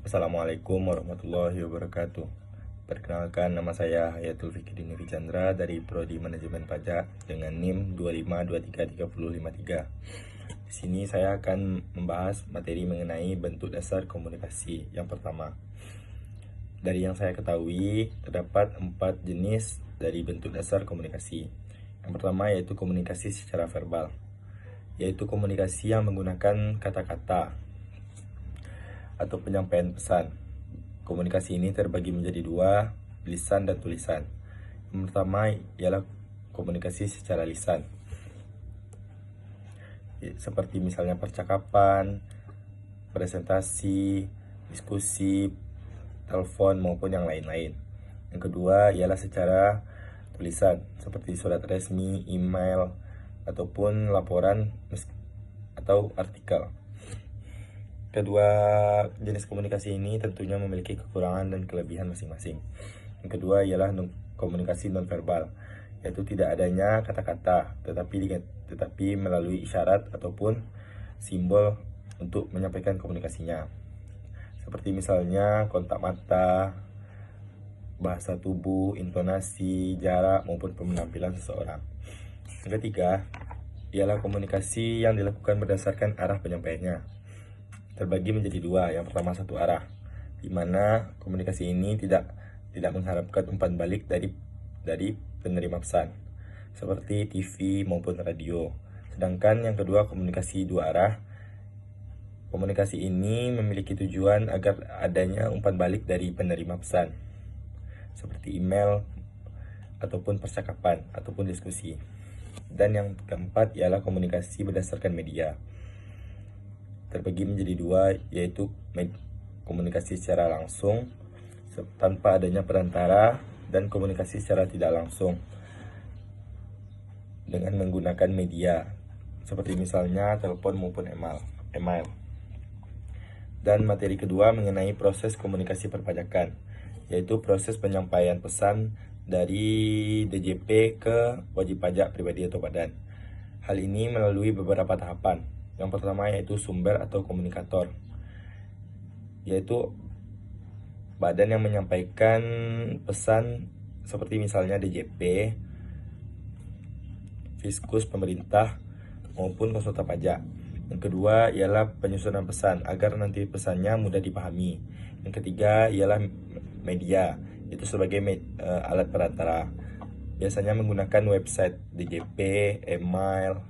Assalamualaikum warahmatullahi wabarakatuh. Perkenalkan, nama saya Hayatul Fikri Nuri Chandra dari Prodi Manajemen Pajak dengan NIM 2523353. Di sini saya akan membahas materi mengenai bentuk dasar komunikasi. Yang pertama, dari yang saya ketahui, terdapat 4 jenis dari bentuk dasar komunikasi. Yang pertama yaitu komunikasi secara verbal, yaitu komunikasi yang menggunakan kata-kata atau penyampaian pesan. Komunikasi ini terbagi menjadi dua, lisan dan tulisan. Yang pertama ialah komunikasi secara lisan, seperti misalnya percakapan, presentasi, diskusi, telepon maupun yang lain-lain. Yang kedua ialah secara tulisan, seperti surat resmi, email, ataupun laporan atau artikel. Kedua jenis komunikasi ini tentunya memiliki kekurangan dan kelebihan masing-masing. Yang kedua ialah komunikasi nonverbal, yaitu tidak adanya kata-kata, tetapi melalui isyarat ataupun simbol untuk menyampaikan komunikasinya. Seperti misalnya kontak mata, bahasa tubuh, intonasi, jarak, maupun penampilan seseorang. Yang ketiga ialah komunikasi yang dilakukan berdasarkan arah penyampaiannya. Terbagi menjadi dua. Yang pertama satu arah, di mana komunikasi ini tidak mengharapkan umpan balik dari penerima pesan, seperti TV maupun radio. Sedangkan yang kedua komunikasi dua arah. Komunikasi ini memiliki tujuan agar adanya umpan balik dari penerima pesan, seperti email ataupun percakapan ataupun diskusi. Dan yang keempat ialah komunikasi berdasarkan media. Terbagi menjadi dua, yaitu komunikasi secara langsung tanpa adanya perantara dan komunikasi secara tidak langsung dengan menggunakan media seperti misalnya telepon maupun email. Dan materi kedua mengenai proses komunikasi perpajakan, yaitu proses penyampaian pesan dari DJP ke wajib pajak pribadi atau badan. Hal ini melalui beberapa tahapan. Yang pertama yaitu sumber atau komunikator, yaitu badan yang menyampaikan pesan seperti misalnya DJP, Fiskus pemerintah, maupun konsultan pajak. Yang kedua ialah penyusunan pesan agar nanti pesannya mudah dipahami. Yang ketiga ialah media, itu sebagai alat perantara. Biasanya menggunakan website DJP, email,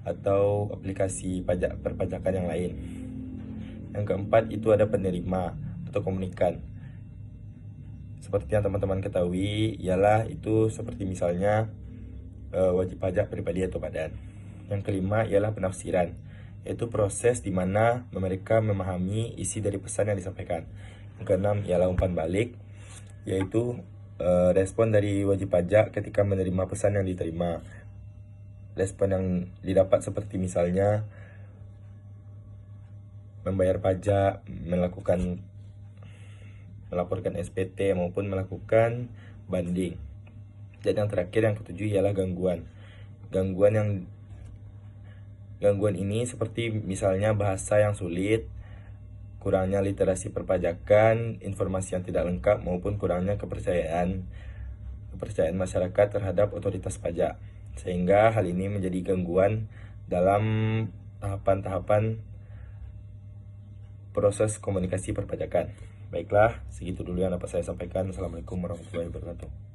atau aplikasi pajak perpajakan yang lain. Yang keempat itu ada penerima atau komunikan. Seperti yang teman-teman ketahui ialah itu seperti misalnya wajib pajak pribadi atau badan. Yang kelima ialah penafsiran, yaitu proses di mana mereka memahami isi dari pesan yang disampaikan. Yang keenam ialah umpan balik, yaitu respon dari wajib pajak ketika menerima pesan yang diterima. Respon yang didapat seperti misalnya membayar pajak, melaporkan SPT maupun melakukan banding. Dan yang terakhir yang ketujuh ialah gangguan. Gangguan ini seperti misalnya bahasa yang sulit, kurangnya literasi perpajakan, informasi yang tidak lengkap maupun kurangnya kepercayaan masyarakat terhadap otoritas pajak. Sehingga hal ini menjadi gangguan dalam tahapan-tahapan proses komunikasi perpajakan. Baiklah, segitu dulu yang dapat saya sampaikan. Assalamualaikum warahmatullahi wabarakatuh.